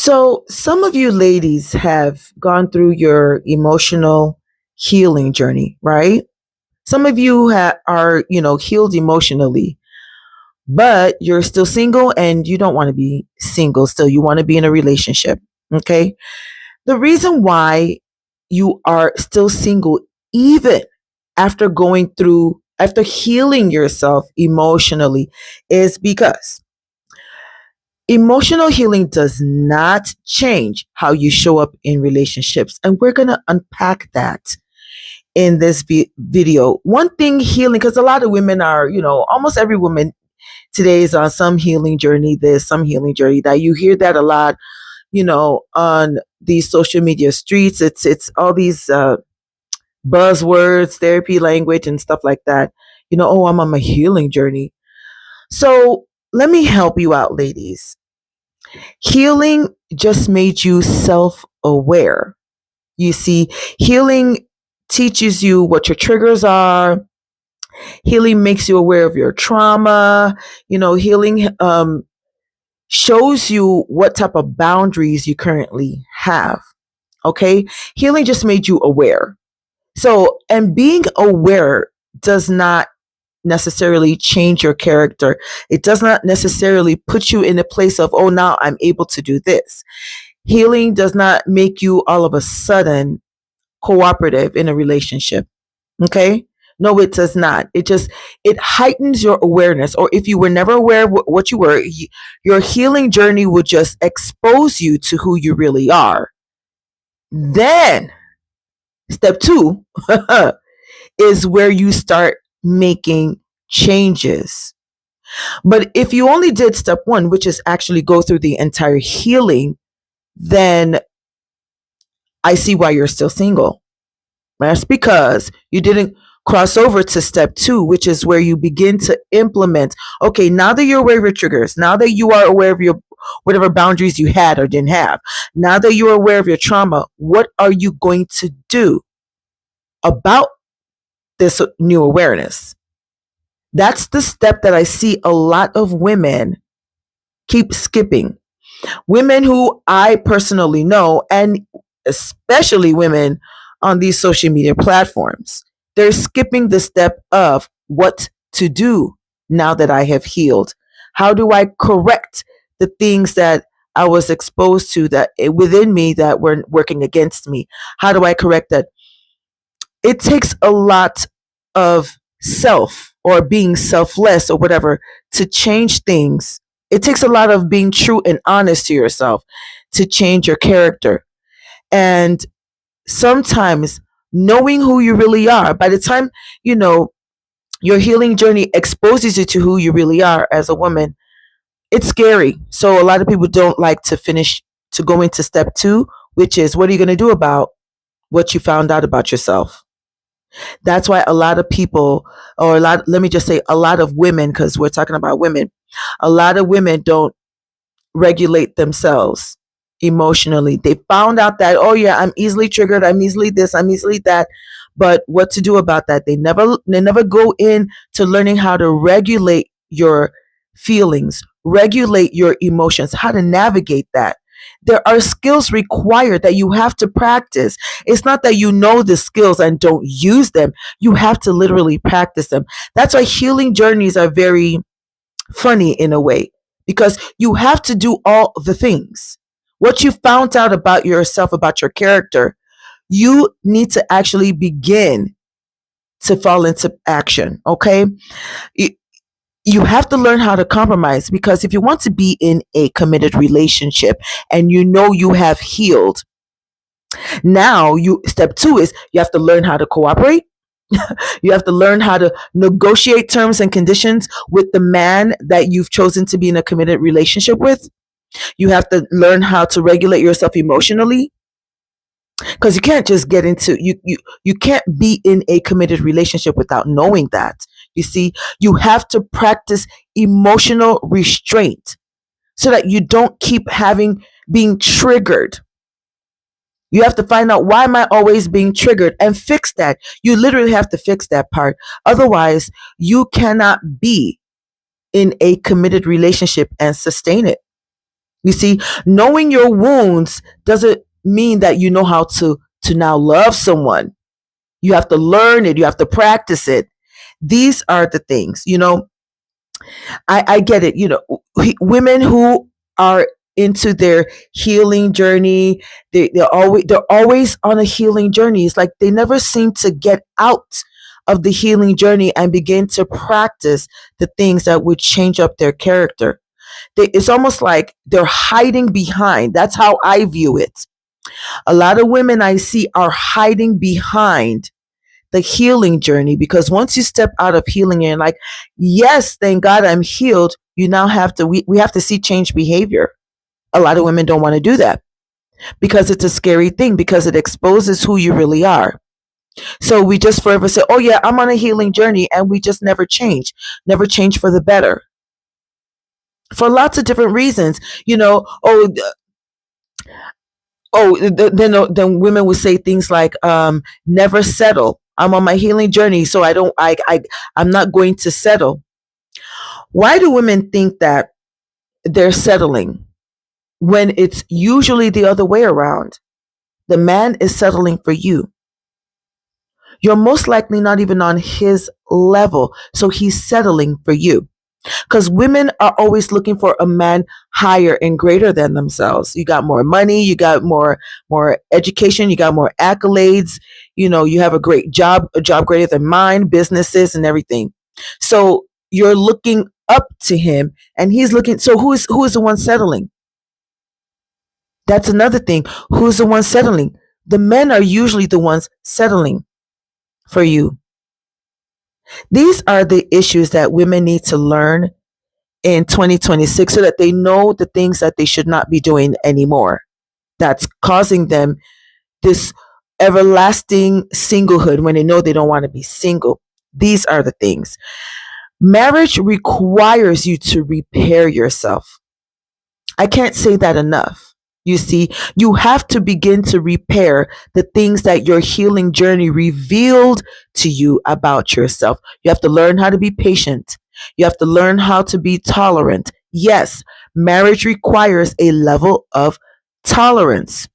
So, some of you ladies have gone through your emotional healing journey, right? Some of you are, healed emotionally, but you're still single and you don't want to be single still. You want to be in a relationship, okay? The reason why you are still single, even after healing yourself emotionally, is because emotional healing does not change how you show up in relationships. And we're going to unpack that in this video. One thing healing, because a lot of women are, almost every woman today is on some healing journey, there's some healing journey that. You hear that a lot, on these social media streets. It's all these buzzwords, therapy language and stuff like that. Oh, I'm on my healing journey. So let me help you out, ladies. Healing just made you self aware. You see, healing teaches you what your triggers are. Healing makes you aware of your trauma. Healing shows you what type of boundaries you currently have. Okay. Healing just made you aware. So, and being aware does not necessarily change your character. It does not necessarily put you in a place of, oh, now I'm able to do this. Healing does not make you all of a sudden cooperative in a relationship. Okay? No, it does not. It heightens your awareness. Or if you were never aware of what you were, your healing journey would just expose you to who you really are. Then, step 2 is where you start making changes. But if you only did step 1, which is actually go through the entire healing, then I see why you're still single. That's because you didn't cross over to step 2, which is where you begin to implement. Okay, now that you're aware of your triggers, now that you are aware of your whatever boundaries you had or didn't have, now that you're aware of your trauma, what are you going to do about this new awareness? That's the step that I see a lot of women keep skipping. Women who I personally know, and especially women on these social media platforms, they're skipping the step of what to do now that I have healed. How do I correct the things that I was exposed to that within me that were working against me? How do I correct that? It takes a lot of self or being selfless or whatever to change things. It takes a lot of being true and honest to yourself to change your character. And sometimes knowing who you really are, by the time, your healing journey exposes you to who you really are as a woman, it's scary. So a lot of people don't like to go into step 2, which is, what are you going to do about what you found out about yourself? That's why a lot of people, let me just say a lot of women, because we're talking about women, a lot of women don't regulate themselves emotionally. They found out that, oh yeah, I'm easily triggered, I'm easily this, I'm easily that. But what to do about that? They never go in to learning how to regulate your feelings, regulate your emotions, how to navigate that. There are skills required that you have to practice. It's not that you know the skills and don't use them. You have to literally practice them. That's why healing journeys are very funny in a way, because you have to do all the things. What you found out about yourself, about your character, you need to actually begin to fall into action. Okay. You have to learn how to compromise, because if you want to be in a committed relationship and you have healed, now step 2 is you have to learn how to cooperate. You have to learn how to negotiate terms and conditions with the man that you've chosen to be in a committed relationship with. You have to learn how to regulate yourself emotionally, because you can't just get into you can't be in a committed relationship without knowing that. You see, you have to practice emotional restraint so that you don't keep being triggered. You have to find out, why am I always being triggered, and fix that. You literally have to fix that part. Otherwise, you cannot be in a committed relationship and sustain it. You see, knowing your wounds doesn't mean that you know how to now love someone. You have to learn it, you have to practice it. These are the things, I get it. Women who are into their healing journey, they're always on a healing journey. It's like they never seem to get out of the healing journey and begin to practice the things that would change up their character. It's almost like they're hiding behind. That's how I view it. A lot of women I see are hiding behind the healing journey, because once you step out of healing and like, yes, thank God I'm healed, you now have to, we have to see change behavior. A lot of women don't want to do that because it's a scary thing, because it exposes who you really are. So we just forever say, oh yeah, I'm on a healing journey, and we just never change for the better, for lots of different reasons. Then women would say things like, never settle. I'm on my healing journey, so I'm not going to settle. Why do women think that they're settling when it's usually the other way around? The man is settling for you. You're most likely not even on his level, so he's settling for you. Because women are always looking for a man higher and greater than themselves. You got more money, you got more education, you got more accolades, you have a great job, a job greater than mine, businesses and everything. So you're looking up to him, and he's looking. So who is the one settling? That's another thing. Who's the one settling? The men are usually the ones settling for you. These are the issues that women need to learn in 2026, so that they know the things that they should not be doing anymore. That's causing them this everlasting singlehood when they know they don't want to be single. These are the things. Marriage requires you to repair yourself. I can't say that enough. You see, you have to begin to repair the things that your healing journey revealed to you about yourself. You have to learn how to be patient. You have to learn how to be tolerant. Yes, marriage requires a level of tolerance.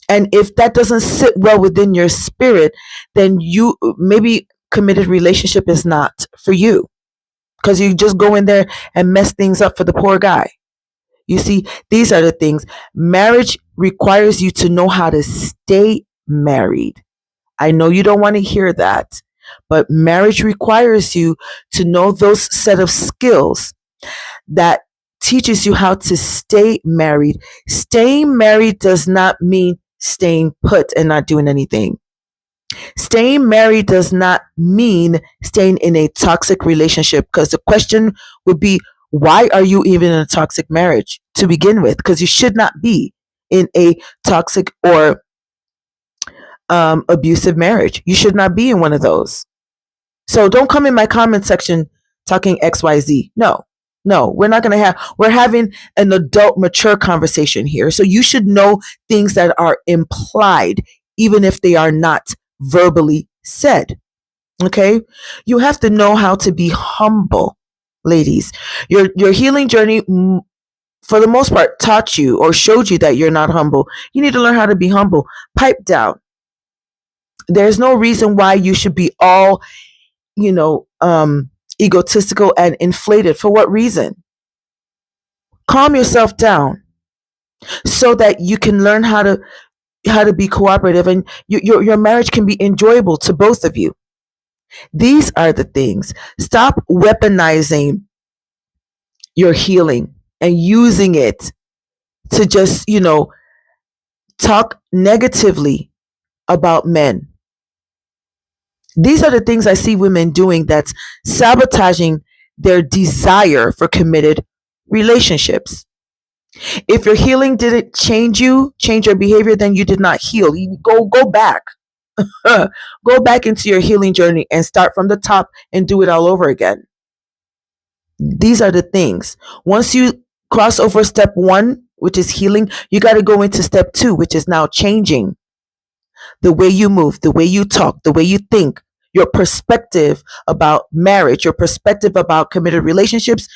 And if that doesn't sit well within your spirit, then you maybe committed relationship is not for you, because you just go in there and mess things up for the poor guy. You see, these are the things. Marriage requires you to know how to stay married. I know you don't want to hear that, but marriage requires you to know those set of skills that teaches you how to stay married. Staying married does not mean staying put and not doing anything. Staying married does not mean staying in a toxic relationship, because the question would be, why are you even in a toxic marriage to begin with? Because you should not be in a toxic or abusive marriage. You should not be in one of those. So don't come in my comment section talking XYZ. No, we're having an adult, mature conversation here. So you should know things that are implied, even if they are not verbally said. Okay? You have to know how to be humble, ladies. Your healing journey, for the most part, taught you or showed you that you're not humble. You need to learn how to be humble. Pipe down. There's no reason why you should be all, egotistical and inflated. For what reason? Calm yourself down so that you can learn how to be cooperative, and your marriage can be enjoyable to both of you. These are the things. Stop weaponizing your healing and using it to just, talk negatively about men. These are the things I see women doing that's sabotaging their desire for committed relationships. If your healing didn't change your behavior, then you did not heal. You go back. Go back into your healing journey and start from the top and do it all over again. These are the things. Once you cross over step 1, which is healing, you got to go into step 2, which is now changing the way you move, the way you talk, the way you think, your perspective about marriage, your perspective about committed relationships,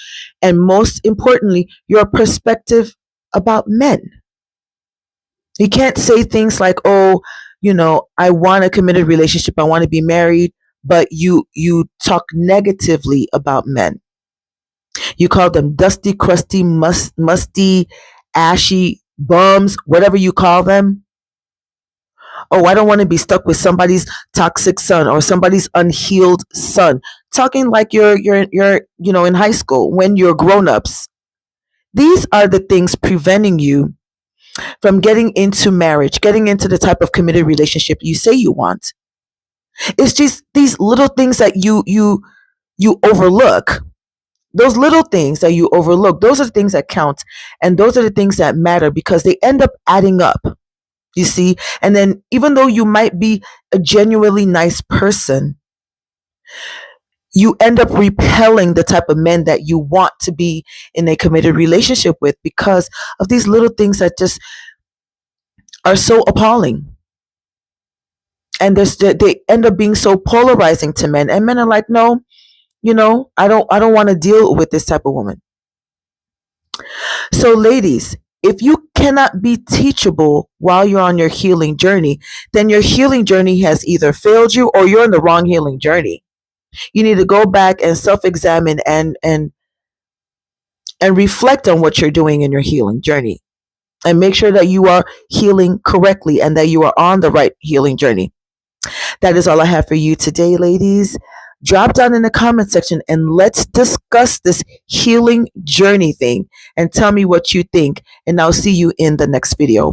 And most importantly, your perspective about men. You can't say things like, oh, I want a committed relationship, I want to be married, but you talk negatively about men. You call them dusty, crusty, musty, ashy bums, whatever you call them. Oh, I don't want to be stuck with somebody's toxic son or somebody's unhealed son. Talking like you're in high school when you're grown-ups. These are the things preventing you from getting into marriage, getting into the type of committed relationship you say you want. It's just these little things that you overlook. Those little things that you overlook, those are the things that count, and those are the things that matter because they end up adding up. You see? And then even though you might be a genuinely nice person, you end up repelling the type of men that you want to be in a committed relationship with because of these little things that just are so appalling. And they end up being so polarizing to men. And men are like, no, I don't want to deal with this type of woman. So ladies, if you cannot be teachable while you're on your healing journey, then your healing journey has either failed you or you're on the wrong healing journey. You need to go back and self-examine and reflect on what you're doing in your healing journey and make sure that you are healing correctly and that you are on the right healing journey. That is all I have for you today, ladies. Drop down in the comment section and let's discuss this healing journey thing and tell me what you think. And I'll see you in the next video.